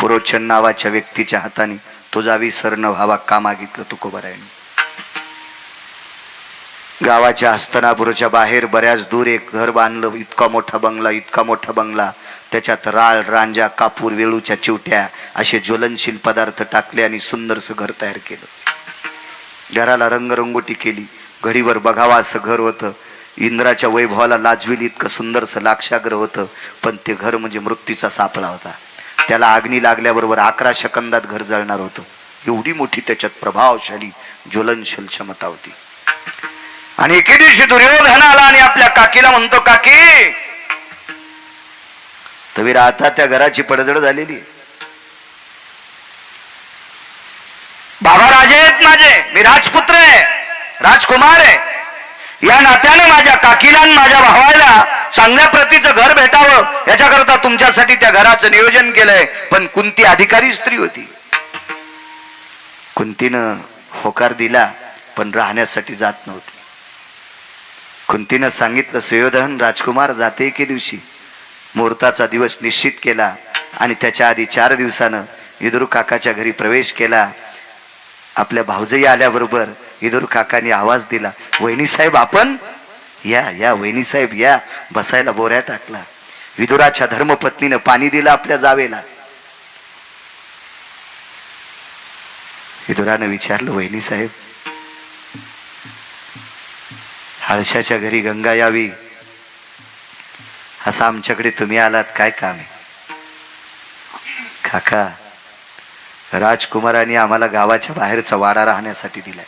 पुरोचन नावाच्या व्यक्तीच्या हाताने तुझा विसर न व्हावा का मागितलं तुकोबारायांनी. गावाच्या हस्तनापुराच्या बाहेर बऱ्याच दूर एक घर बांधलं. इतका मोठा बंगला, इतका मोठा बंगला. त्याच्यात राळ, रांजा, कापूर, वेळूच्या चिवट्या असे ज्वलनशील पदार्थ टाकले आणि सुंदरसं घर तयार केलं. घराला रंगरंगोटी केली. घडीवर बघावा असं घर होतं. इंद्राच्या वैभवाला लाजविल इतकं सुंदरसं लाक्षाग्र होतं. पण ते घर म्हणजे मृत्यूचा सापळा होता. त्याला अग्नी लागल्याबरोबर 11 सेकंदात घर जळणार होतं. एवढी मोठी त्याच्यात प्रभावशाली ज्वलनशील क्षमता होती. आणि एके दिवशी दुर्योधन आला आणि आपल्या काकीला म्हणतो, काकी तवीर आता त्या घराची पडझड झालेली. बाबा राजे आहेत माझे, मी राजपुत्र आहे, राजकुमार आहे. या नात्याने माझ्या काकीला आणि माझ्या भावाला चांगल्या प्रतीचं घर भेटावं याच्याकरता तुमच्यासाठी त्या घराचं नियोजन केलंय. पण कुंती अधिकारी स्त्री होती. कुंतीनं होकार दिला पण राहण्यासाठी जात नव्हती. कुंतीनं सांगितलं, सुयोधन राजकुमार जाते एके दिवशी. मुहूर्ताचा दिवस निश्चित केला आणि त्याच्या आधी 4 दिवसानं विदुर काकाच्या घरी प्रवेश केला. आपल्या भाऊजई आल्याबरोबर विदुर काकाने आवाज दिला, वहिनी साहेब आपण या या, वहिनी साहेब या. बसायला बोऱ्या टाकला. विदुराच्या धर्मपत्नीनं पाणी दिलं आपल्या जावेला. विदुरानं विचारलं, वहिनी साहेब हळशाच्या घरी गंगा यावी असं आमच्याकडे तुम्ही आलात, काय काम आहे? काका, राजकुमारांनी आम्हाला गावाच्या बाहेरचा वाडा राहण्यासाठी दिलाय.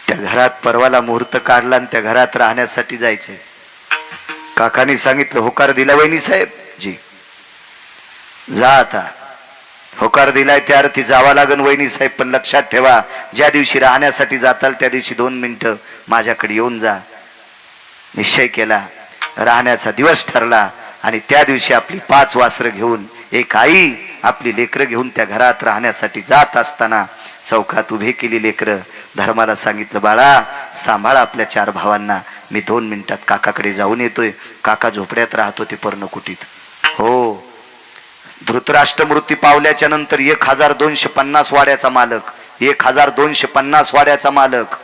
त्या घरात परवाला मुहूर्त काढला आणि त्या घरात राहण्यासाठी जायचंय. काकांनी सांगितलं, होकार दिला वहिनी साहेब? जी. जा आता. होकार दिलाय त्या अर्थी जावा लागन वहिनी साहेब. पण लक्षात ठेवा, ज्या दिवशी राहण्यासाठी जाताल त्या दिवशी 2 मिनिटं माझ्याकडे येऊन जा. निश्चय केला. राहण्याचा दिवस ठरला आणि त्या दिवशी आपली 5 वासरं घेऊन एक आई आपली लेकरं घेऊन त्या घरात राहण्यासाठी जात असताना चौकात उभे केली लेकरं. धर्माला सांगितलं, बाळा सांभाळा आपल्या 4 भावांना, मी 2 मिनिटात काकाकडे जाऊन येतोय. काका झोपड्यात राहतो ते पर्णकुटीत. हो. धृतराष्ट्र मृत्यू पावल्याच्या नंतर 1250 वाड्याचा मालक, 1250 वाड्याचा मालक,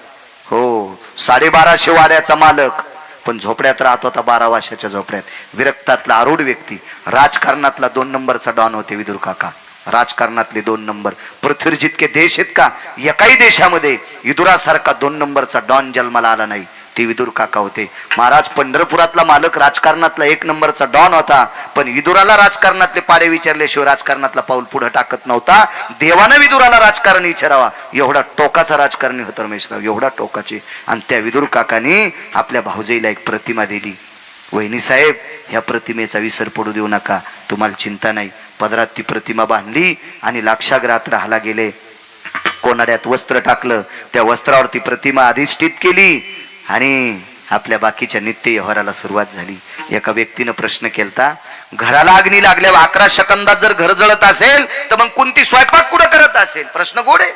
हो 1250 वाड्याचा मालक, पण झोपड्यात राहत होता 12 वर्षाच्या झोपड्यात. विरक्तातला आरूढ व्यक्ती. राजकारणातला 2 नंबरचा डॉन होते विदुर काका. राजकारणातले 2 नंबर. पृथ्वीवर जितके देश आहेत का, एकाही देशामध्ये विदुरासारखा 2 नंबरचा डॉन जन्माला आला नाही. ते विदुर काका होते. महाराज पंढरपुरातला मालक राजकारणातला 1 नंबरचा डॉन होता. पण विदुराला राजकारणातले पाडे विचारल्याशिवाय राजकारणातला पाऊल पुढे टाकत नव्हता. देवानं विदुराला राजकारण विचारावा एवढा टोकाचा राजकारणी होता रमेशराव, एवढा टोकाचे. आणि त्या विदुर काकाने आपल्या भाऊजाईला एक प्रतिमा दिली. वहिनी साहेब, ह्या प्रतिमेचा विसर पडू देऊ नका, तुम्हाला चिंता नाही. पदरात ती प्रतिमा बांधली आणि लाक्षागृहात राहायला गेले. कोनाड्यात वस्त्र टाकलं, त्या वस्त्रावरती प्रतिमा अधिष्ठित केली आणि आपल्या बाकीच्या नित्य व्यवहाराला सुरुवात झाली. एका व्यक्तीनं प्रश्न केलता, घराला अग्नी लागल्यावर 11 सेकंदात जर घर जळत असेल तर मग कोणती स्वयंपाक कुठं करत असेल? प्रश्न गोड आहे,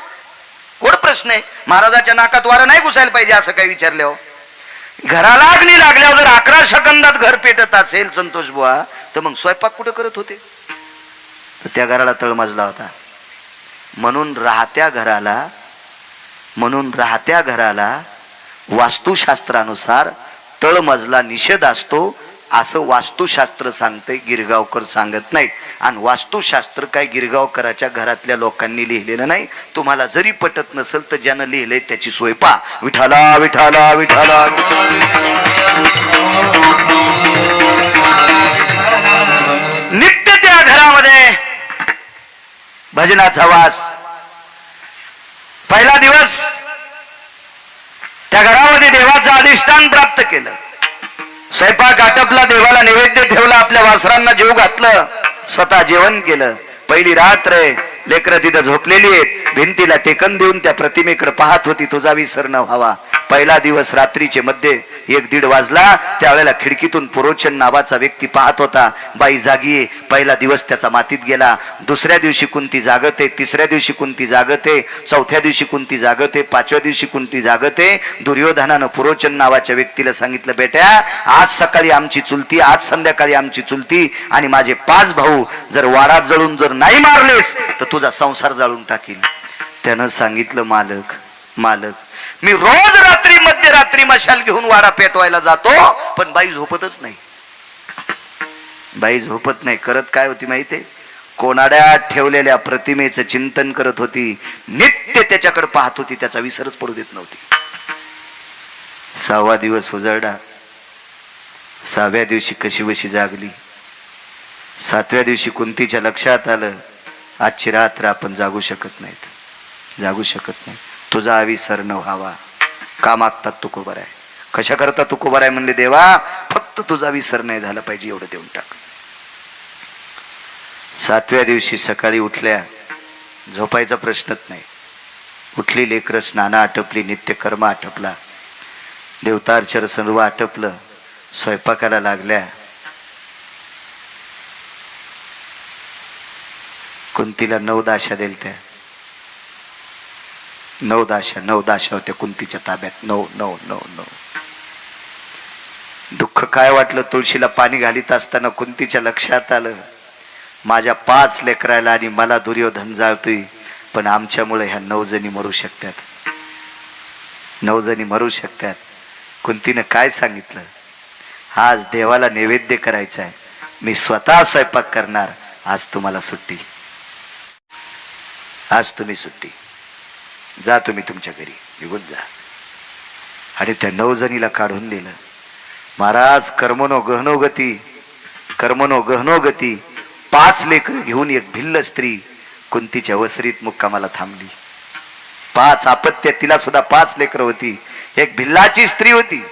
गोड प्रश्न आहे. महाराजाच्या नाकात वारं नाही घुसायला पाहिजे असं काही विचारल्यावर. घराला अग्नी लागल्यावर जर 11 सेकंदात घर पेटत असेल संतोष बुवा, तर मग स्वयंपाक कुठं करत होते? तर त्या घराला तळमजला होता. म्हणून राहत्या घराला वास्तुशास्त्रानुसार तळमजला निषेध असतो असं वास्तुशास्त्र सांगते, गिरगावकर सांगत नाहीत. आणि वास्तुशास्त्र काय गिरगावकराच्या घरातल्या लोकांनी लिहिलेलं नाही. तुम्हाला जरी पटत नसेल तर ज्यानं लिहिलंय त्याची सोय पा. विठाला विठाला विठाला. नित्य त्या घरामध्ये भजनाचा वास. पहिला दिवस त्या घरामध्ये देवाचं अधिष्ठान प्राप्त केलं. स्वयंपाक आटपला, देवाला नैवेद्य ठेवला, आपल्या वासरांना जेव घातलं, स्वतः जेवण केलं. पहिली रात्र आहे, लेकरं तिथं झोपलेली आहेत. भिंतीला टेकन देऊन त्या प्रतिमेकडे पाहत होती, तुझा विसर न व्हावा. पहिला दिवस रात्रीचे मध्ये 1-1:30 वाजला. त्यावेळेला खिडकीतून पुरोचन नावाचा व्यक्ती पाहत होता. बाई जागी आहे. पहिला दिवस त्याचा मातीत गेला. दुसऱ्या दिवशी कुंती जागते, तिसऱ्या दिवशी कुंती जागते, चौथ्या दिवशी कुंती जागते, पाचव्या दिवशी कुंती जागते. दुर्योधनानं पुरोचन नावाच्या व्यक्तीला सांगितलं, बेट्या आज सकाळी आमची चुलती, आज संध्याकाळी आमची चुलती आणि माझे 5 भाऊ जर वाडा जळून जर नाही मारलेस तर तुझा संसार जाळून टाकील. त्यानं सांगितलं, मालक मालक मी रोज रात्री मध्यरात्री मशाल घेऊन वाडा पेटवायला जातो, पण बाई झोपतच नाही. बाई झोपत नाही. करत काय होती माहितीये? कोणाड्यात ठेवलेल्या प्रतिमेचं चिंतन करत होती. नित्य त्याच्याकडे पाहत होती. त्याचा विसरच पडू देत नव्हती. 6वा दिवस उजळला. 6व्या दिवशी कशीबशी जागली. 7व्या दिवशी कुंतीच्या लक्षात आलं, आजची रात्र आपण जागू शकत नाहीत, जागू शकत नाही. तुझा अविसर न व्हावा. का मागतात तुकोबर आहे? कशा करता तुकोबर आहे? म्हणले, देवा फक्त तुझा विसर नाही झाला पाहिजे, एवढं देऊन टाक. 7व्या दिवशी सकाळी उठल्या. झोपायचा प्रश्नच नाही. उठली, लेकरं स्नानं आटपली, नित्यकर्म आटपला, देवतार्चन सर्व आटपलं, स्वयंपाकाला लागल्या. कुंतीला 9 दाशा दिलत्या. 9 दाशा होत्या कुंतीच्या ताब्यात. 9. दुःख काय वाटलं? तुळशीला पाणी घालीत असताना कुंतीच्या लक्षात आलं, माझ्या 5 लेकराला आणि मला दुर्योधन जाळतोय, पण आमच्यामुळे ह्या 9 जणी मरू शकतात. 9 जणी मरू शकतात. कुंतीनं काय सांगितलं? आज देवाला नैवेद्य करायचा आहे, मी स्वतः स्वयंपाक करणार. आज तुम्हाला सुट्टी, आज तुम्ही सुट्टी, जा तुम्ही तुमच्या घरी, निघून जा. आणि त्या 9 जणीला काढून दिलं. महाराज कर्मनो गहनो गती, कर्मनो गहनो गती. 5 लेकरं घेऊन एक भिल्ल स्त्री कुंतीच्या वसरीत मुक्कामाला थांबली. 5 अपत्य, तिला सुद्धा 5 लेकरं होती. एक भिल्लाची स्त्री होती,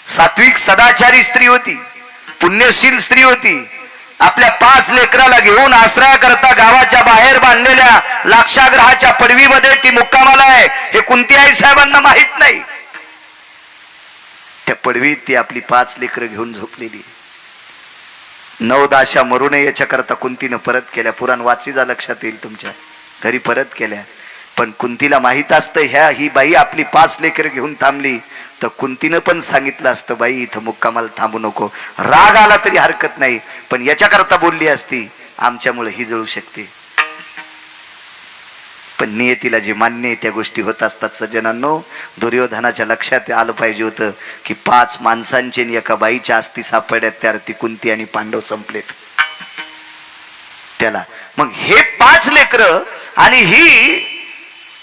सात्विक सदाचारी स्त्री होती, पुण्यशील स्त्री होती. आपल्या 5 लेकराला घेऊन आश्रया करता गावाच्या बाहेर बांधलेल्या लाक्षागृहाच्या पडवीमध्ये ती मुक्कामाला आहे. हे कुंती आई साहेबांना माहित नाही. त्या पडवीत ती आपली 5 लेकरं घेऊन झोपलेली. 9 दाशा मरू नये याच्याकरता कुंतीनं परत केल्या. पुराण वाचीचा लक्षात येईल, तुमच्या घरी परत केल्या. पण कुंतीला माहित असतं ही बाई आपली 5 लेकरं घेऊन थांबली, तर कुंतीनं पण सांगितलं असतं, बाई इथं मुक्कामाला थांबू नको. राग आला तरी हरकत नाही, पण याच्याकरता बोलली असती, आमच्यामुळे ही जळू शकते. पण नियतीला जे मान्य आहे त्या गोष्टी होत असतात. सज्जनांनो, दुर्योधनाच्या लक्षात आलं पाहिजे होतं की 5 माणसांचे आणि एका बाईच्या अस्थी सापडल्यात, त्या ती कुंती आणि पांडव संपलेत. त्याला मग हे 5 लेकरं आणि ही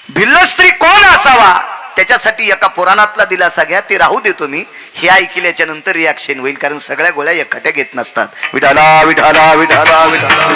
भिल्ल स्त्री कोण असावा, त्याच्यासाठी एका पुराणातला दिलासा घ्या. ते राहू देतो मी. हे ऐकल्याच्या नंतर रिॲक्शन होईल, कारण सगळ्या गोळ्या एकट्या घेत नसतात. विठाला विठाला विठाला विठाला.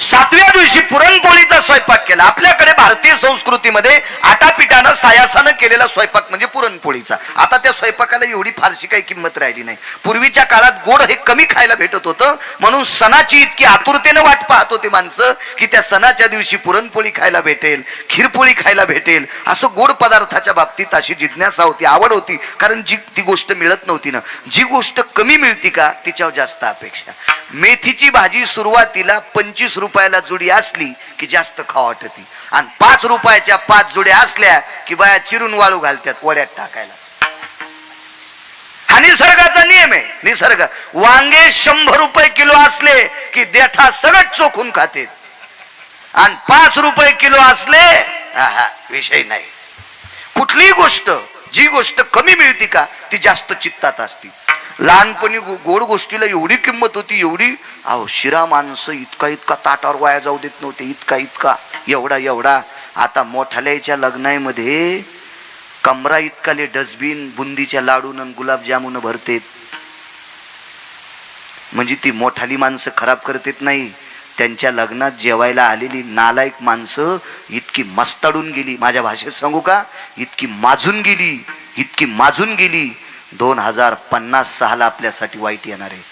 7व्या दिवशी पुरणपोळीचा स्वयंपाक केला. आपल्याकडे भारतीय संस्कृतीमध्ये आटापिटानं सायासानं केलेला स्वयंपाक म्हणजे पुरणपोळीचा. आता त्या स्वयंपाकाला एवढी फारशी काही किंमत राहिली नाही. पूर्वीच्या काळात गोड हे कमी खायला भेटत होतं, म्हणून सणाची इतकी आतुरतेनं वाट पाहत होते माणसं की त्या सणाच्या दिवशी पुरणपोळी खायला भेटेल, खीरपोळी खायला भेटेल. असं गोड पदार्थाच्या बाबतीत अशी जिज्ञासा होती, आवड होती. कारण ती गोष्ट मिळत नव्हती ना. जी गोष्ट कमी मिळती का तिच्यावर जास्त अपेक्षा. मेथीची भाजी सुरुवातीला 25 रुपयाला जुडी असली की जास्त खावा वाटती, आणि 5 रुपयाच्या 5 जुड्या असल्या की बाया चिरून वाळू घालतात वड्यात टाकायला. हा निसर्गाचा नियम आहे. निसर्ग. वांगे 100 रुपये किलो असले की देठा सगळं चोखून खाते, आणि 5 रुपये किलो असले विषय नाही. कुठलीही गोष्ट, जी गोष्ट कमी मिळती का ती जास्त चित्तात असती. लहानपणी गोड गोष्टीला एवढी किंमत होती, एवढी. अहो, शिरा माणसं इतका इतका ताटावर वाया जाऊ देत नव्हते, इतका इतका, एवढा एवढा. आता मोठाल्याच्या लग्नामध्ये कमरा इतकाले डस्टबिन बुंदीच्या लाडून आणि गुलाबजामुन भरतेत. म्हणजे ती मोठाली माणसं खराब करतेत नाही, त्यांच्या लग्नात जेवायला आलेली नालायक माणसं इतकी मस्ताडून गेली, माझ्या भाषेत सांगू का, इतकी माजून गेली, इतकी माजून गेली. 2056 आपल्यासाठी वाईट येणार आहे.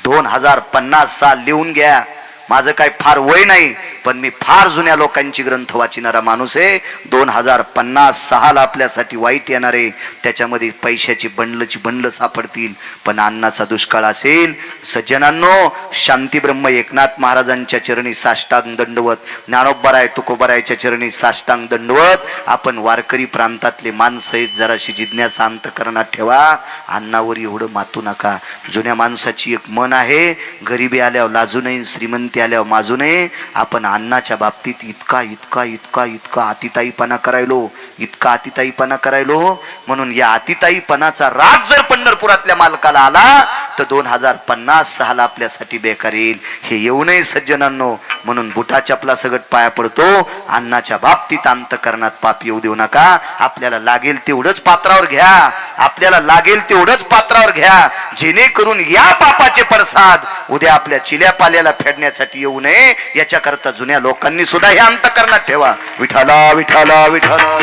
2056 लिहून घ्या. माझं काय फार वय नाही, पण मी फार जुन्या लोकांची ग्रंथ वाचिणारा माणूस आहे. 2056 आपल्यासाठी वाईट येणार आहे. त्याच्यामध्ये पैशाची बंडलं सापडतील, पण अन्नाचा दुष्काळ असेल. सज्जनांनो, शांती ब्रह्म एकनाथ महाराजांच्या चरणी साष्टांग दंडवत, ज्ञानोबराय तुकोबरायच्या चरणी साष्टांग दंडवत. आपण वारकरी प्रांतातले माणसं आहेत, जराशी जिज्ञासा अंतःकरणात ठेवा. अन्नावर एवढं मातू नका. जुन्या माणसाची एक मन आहे, गरिबी आल्यावर लाजू नये, श्रीमंती आल्यावर माजू नये. आपण अन्नाच्या बाबतीत इतका इतका इतका इतका अतिताईपणा करायलो, इतका अतिताईपणा करायलो. म्हणून या अतिताईपणाचा राग जर पंढरपुरातल्या मालकाला आला तर 2056 आपल्यासाठी बेकार येईल. हे येऊ नये सज्जनांनो. म्हणून बुटा चपला सगट पाया पडतो. अन्नाच्या बाबतीत अंतःकरणात पाप येऊ देऊ नका. आपल्याला लागेल तेवढंच पात्रावर घ्या, आपल्याला लागेल तेवढंच पात्रावर घ्या, जेणेकरून या पापाचे पडसाद उद्या आपल्या चिल्या पाल्याला फेडण्यासाठी येऊ नये. याच्याकरता जुन्या लोकांनी सुद्धा हे अंतःकरणात ठेवा. विठाला विठाला विठाला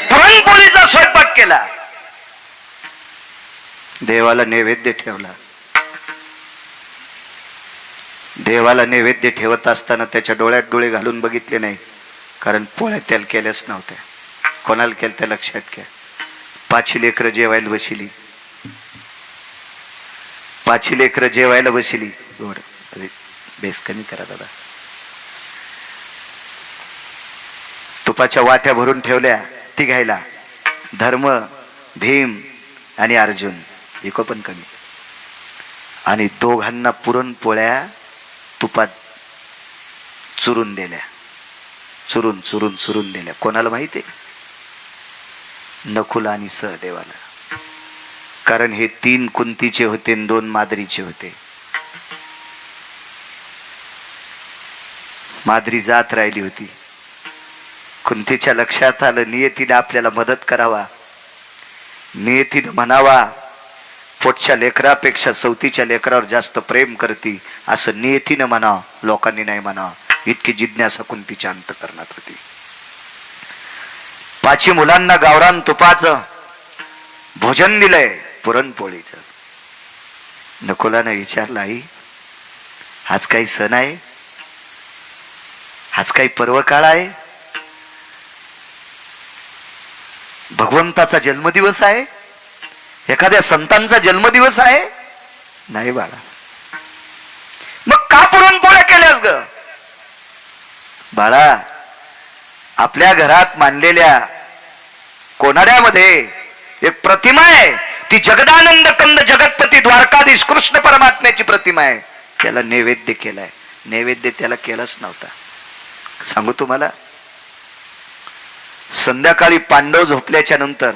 पुरणपोळीचा स्वयंपाक केला, देवाला नैवेद्य ठेवला. देवाला नैवेद्य ठेवत असताना त्याच्या डोळ्यात डोळे घालून बघितले नाही, कारण पोळ्या त्याला केल्याच नव्हत्या. कोणाला केलं त्या लक्षात घ्या. 5 लेकरं जेवायला बसली, 5 लेकरं जेवायला बसली. बेस कमी करा दादा. तुपाच्या वाट्या भरून ठेवल्या तिघायला, धर्म, भीम आणि अर्जुन. इको पण कमी. आणि दोघांना पुरणपोळ्या तुपात चुरून दिल्या, चुरून चुरून चुरून दिल्या. कोणाला माहिती आहे? नकुल आणि सहदेवाला. कारण हे 3 कुंतीचे होते आणि 2 माद्रीचे होते. माद्री जात राहिली होती. कुंतीच्या लक्षात आलं, नियतीने आपल्याला मदत करावा, नियतीने म्हणावा, पोटच्या लेकरापेक्षा सवतीच्या लेकरावर जास्त प्रेम करती, असं नियतीनं म्हणावं, लोकांनी नाही म्हणावं. इतकी जिज्ञासा कुंतीच्या अंतःकरणात होती. 5 मुलांना गावरान तुपाचं भोजन दिलंय, पुरणपोळीचं. नकुलानं विचारलं, आई आज काही सण आहे? आज काही पर्व काळ आहे? भगवंताचा जन्मदिवस आहे? एखाद्या संतांचा जन्मदिवस आहे? नाही बाळा. मग का पुरणपोळ्या केल्यास ग? बाळा, आपल्या घरात मांडलेल्या कोनाड्यामध्ये एक प्रतिमा आहे. ती जगदानंद कंद जगतपती द्वारकाधीश कृष्ण परमात्म्याची प्रतिमा आहे. त्याला नैवेद्य केलाय. नैवेद्य त्याला केलाच नव्हता. सांगू तुम्हाला, संध्याकाळी पांडव झोपल्याच्या नंतर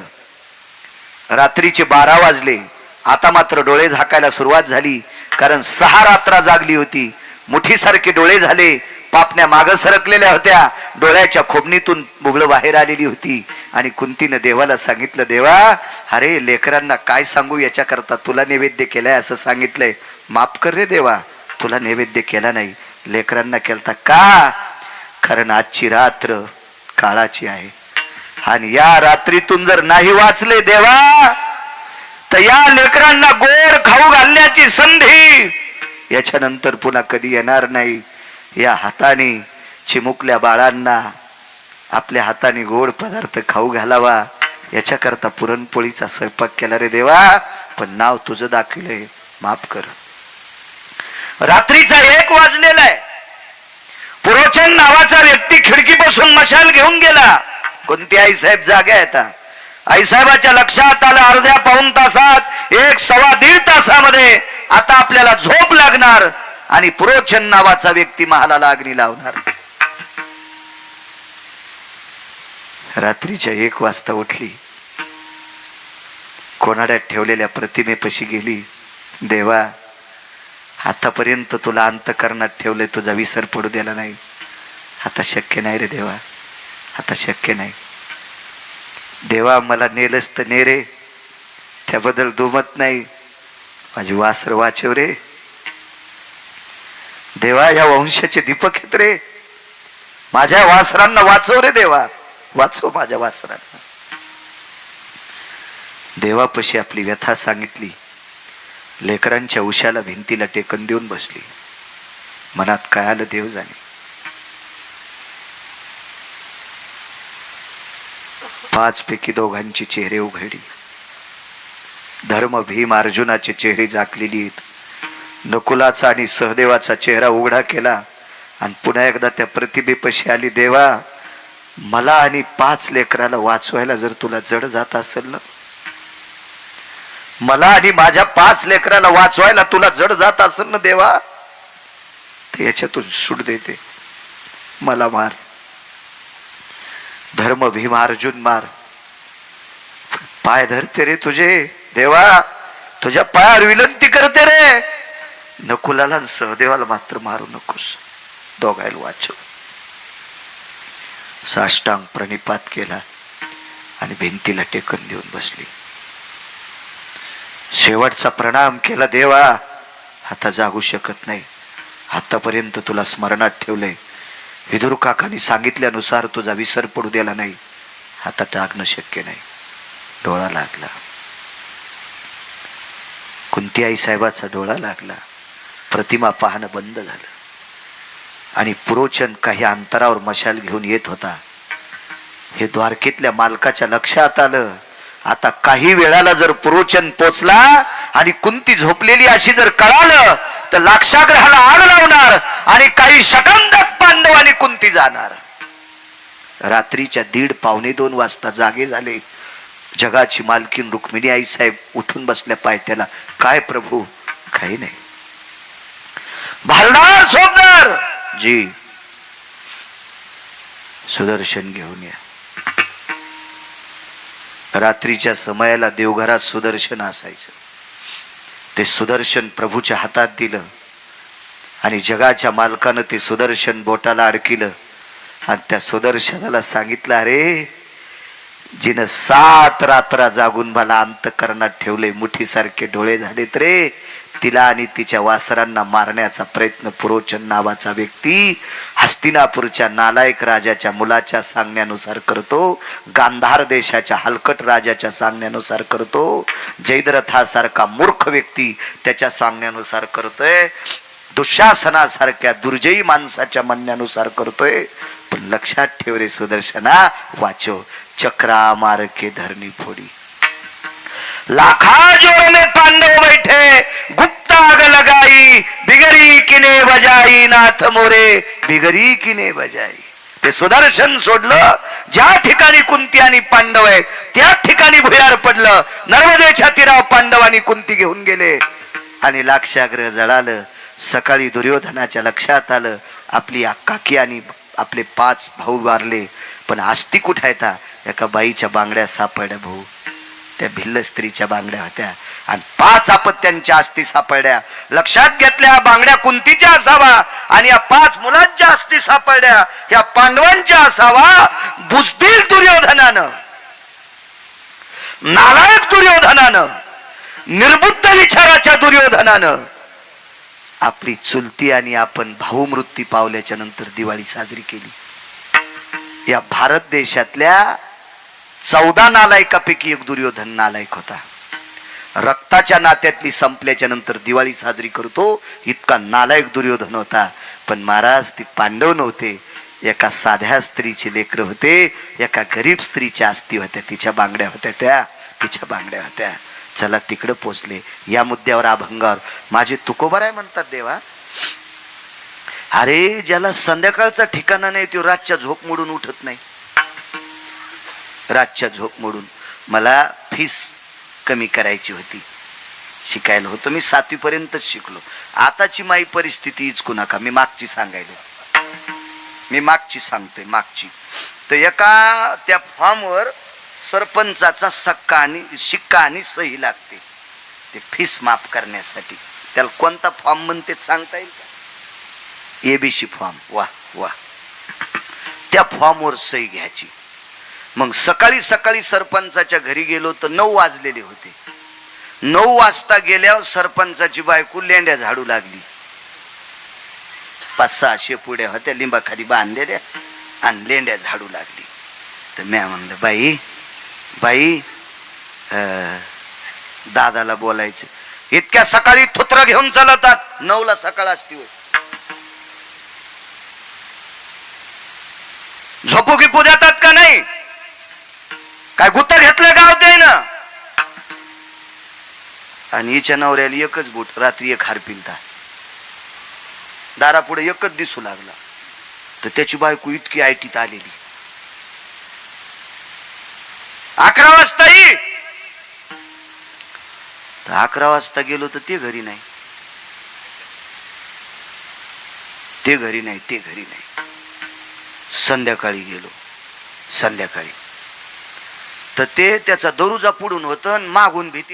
रात्रीचे 12 वाजले. आता मात्र डोळे झाकायला सुरुवात झाली, कारण 6 रात्र जागली होती. मुठीसारखे डोळे झाले, पापण्या माग सरकलेल्या होत्या, डोळ्याच्या खोबणीतून बुबळ बाहेर आलेली होती. आणि कुंतीनं देवाला सांगितलं, देवा, अरे लेकरांना काय सांगू, याच्याकरता तुला नैवेद्य केलाय असं सांगितलंय, माफ कर रे देवा, तुला नैवेद्य केला नाही, लेकरांना केलता. का? कारण आजची रात्र काळाची आहे, आणि या रात्रीतून जर नाही वाचले देवा, तर या लेकरांना गोड खाऊ घालण्याची संधी याच्यानंतर पुन्हा कधी येणार नाही. या हाताने चिमुकल्या बाळांना आपल्या हाताने गोड पदार्थ खाऊ घालावा, याच्याकरता पुरणपोळीचा स्वयंपाक केला रे देवा, पण नाव तुझं दाखवलंय, माफ कर. रात्रीचा 1 वाजलेला आहे. पुरोचन नावाचा व्यक्ती खिडकीपासून मशाल घेऊन गेला. कोणती आईसाहेब जागा येतात. आईसाहेबाच्या लक्षात आलं, अर्ध्या पाऊण तासात 1-1.25 तासामध्ये आता आपल्याला झोप लागणार, आणि पुरोचन नावाचा व्यक्ती महालाला अग्नी लावणार. रात्रीच्या 1 वाजता उठली, कोनाड्यात ठेवलेल्या प्रतिमेपाशी गेली. देवा, आतापर्यंत तुला अंतःकरणात ठेवलंय, तुझा विसर पडू दिला नाही. आता शक्य नाही रे देवा, आता शक्य नाही. देवा, मला नेलंच तर ने रे, त्याबद्दल दुमत नाही. माझी वासर वाचव रे देवा, या वंशाचे दीपक आहेत रे, माझ्या वासरांना वाचव रे देवा, वाचव माझ्या वासरांना. देवापाशी आपली व्यथा सांगितली. लेकरांच्या उशाला भिंतीला टेकन देऊन बसली. मनात काय आलं देव जाणे. 5 पैकी दोघांची चेहरे उघडली. धर्म भीम अर्जुनाचे चेहरे झाकलेली आहेत. नकुलाचा आणि सहदेवाचा चेहरा उघडा केला आणि पुन्हा एकदा त्या प्रतिभेपाशी आली. देवा, मला आणि 5 लेकराला वाचवायला जर तुला जड जात असेल ना, मला आणि माझ्या 5 लेकराला वाचवायला तुला जड जात असेल ना देवा, तर याच्यातून सूट देते, मला मार. धर्म भीम अर्जुन मार, पाय धरते रे तुझे देवा, तुझ्या पायावर विनंती करते रे. नकुलाला आणि सहदेवाला मात्र मारू नकोस, दोघायला वाचव. साष्टांग प्रणिपात केला आणि भिंतीला टेकन देऊन बसली. शेवटचा प्रणाम केला. देवा, आता जागू शकत नाही, आतापर्यंत तुला स्मरणात ठेवलंय, विदुर काकांनी सांगितल्यानुसार तुझा विसर पडू दिला नाही, आता टाकणं शक्य नाही. डोळा लागला, कुंती आई साहेबाचा डोळा लागला. प्रतिमा पाहणं बंद झालं आणि पुरोचन काही अंतरावर मशाल घेऊन येत होता. हे द्वारकेतल्या मालकाच्या लक्षात आलं. आता काही वेळाला जर पुरोचन पोचला आणि कुंती झोपलेली अशी जर कळालं तर लाक्षागृहाला आग लावणार आणि काही सेकंदात पांडव आणि कुंती जाणार. रात्रीच्या 1:30 पावणे 2 वाजता जागे झाले. जगाची मालकीन रुक्मिणी आई साहेब उठून बसल्या पायथ्याला. काय प्रभू? काही नाही. भालदार झोपदार जी, सुदर्शन घेऊन या. रात्रीच्या समयाला देवघरात सुदर्शन असायचं. ते सुदर्शन प्रभूच्या हातात दिलं आणि जगाच्या मालकानं ते सुदर्शन बोटाला अडकिलं आणि त्या सुदर्शनाला सांगितलं, अरे जिनं 7 रात्र जागून मला अंतःकरणात ठेवले, मुठीसारखे डोळे झालेत रे, तिला आणि तिच्या वासरांना मारण्याचा प्रयत्न पुरोचन नावाचा व्यक्ती हस्तिनापूरच्या नालायक राजाच्या मुलाच्या सांगण्यानुसार करतो, गांधार देशाच्या हलकट राजाच्या सांगण्यानुसार करतो, जयद्रथासारखा मूर्ख व्यक्ती त्याच्या सांगण्यानुसार करतोय, दुःशासनासारख्या दुर्जयी माणसाच्या म्हणण्यानुसार करतोय. पण लक्षात ठेव रे सुदर्शना, वाचो. चक्रा मार के धरनी फोडी, लाखा जोर में पांडव बैठे, गुप्त आग लगाई, बिगरी किने बजाई, नाथ मोरे बिगरी किने बजाई. ते सुदर्शन सोडलं, ज्या ठिकाणी कुंती आणि पांडव आहे त्या ठिकाणी भुयार पडलं. नर्मदेच्या तीरावर पांडव आणि कुंती घेऊन गेले आणि लाक्षागृह जळालं. सकाळी दुर्योधनाच्या लक्षात आलं, आपली काकी आणि आपले 5 भाऊ वारले, पण आस्ती कुठे येता? एका बाईच्या बांगड्या सापडल्या भाऊ, त्या भिल्ल स्त्रीच्या बांगड्या होत्या आणि 5 अपत्यांच्या अस्थी सापडल्या. लक्षात घेतल्या बांगड्या कुंतीच्या असावा आणि या 5 मुलांच्या अस्थी सापडल्या या पांडवांच्या असावा. बुजदिल दुर्योधनानं, नालायक दुर्योधनानं, निर्बुद्ध विचाराच्या दुर्योधनानं आपली चुलती आणि आपण भाऊ मृत्यू पावल्याच्या नंतर दिवाळी साजरी केली. या भारत देशातल्या 14 नालायकापैकी एक दुर्योधन नालायक होता. रक्ताच्या नात्यातली संपल्याच्या नंतर दिवाळी साजरी करतो इतका नालायक दुर्योधन होता. पण महाराज, ती पांडव नव्हते, एका साध्या स्त्रीचे लेकर होते, एका गरीब स्त्रीच्या अस्थी होत्या, तिच्या बांगड्या होत्या, तिच्या बांगड्या होत्या. चला तिकडे पोचले. या मुद्द्यावर अभंगावर माझे तुकोबार आहे म्हणतात. देवा, अरे ज्याला संध्याकाळचा ठिकाणा नाही तो रातच्या झोप मोडून उठत नाही. रातच्या झोप मोडून मला फीस कमी करायची होती, शिकायला होतो मी, 7वी पर्यंतच शिकलो. आताची माई परिस्थिती इचकू नका, मी मागची सांगतोय मागची. तर एका त्या फॉर्मवर सरपंचाचा शिक्का आणि सही लागते ते फीस माफ करण्यासाठी. त्याला कोणता फॉर्म म्हणते सांगता येईल का? ABC form. वा वा, त्या फॉर्मवर सही घ्यायची. मग सकाळी सरपंचाच्या घरी गेलो तर 9 वाजलेले होते. 9 वाजता गेल्यावर सरपंचाची बायको लेंड्या झाडू लागली. 5-6 शेपुड्या होत्या लिंबाखाली बांधलेल्या आणि लेंड्या झाडू लागली. तर मी म्हणलं, बाई दादाला बोलायचं. इतक्या सकाळी थुत्र घेऊन चालतात, 9ला सकाळ असती होय. झोपू गिपू देतात का नाही? काय गुत्त घेतलं गाव ते ना. आणि हिच्या नवऱ्याला एकच बोट, रात्री एक हार पिलता, दारापुढे एकच दिसू लागला. तर त्याची बायको इतकी आयटीत आलेली, 11 वाजता ये. 11 वाजता गेलो तर ते घरी नाही, ते घरी नाही, ते घरी नाही. संध्याकाळी गेलो, संध्याकाळी तर ते त्याचा दरुजा पुढून होतं, मागून भीती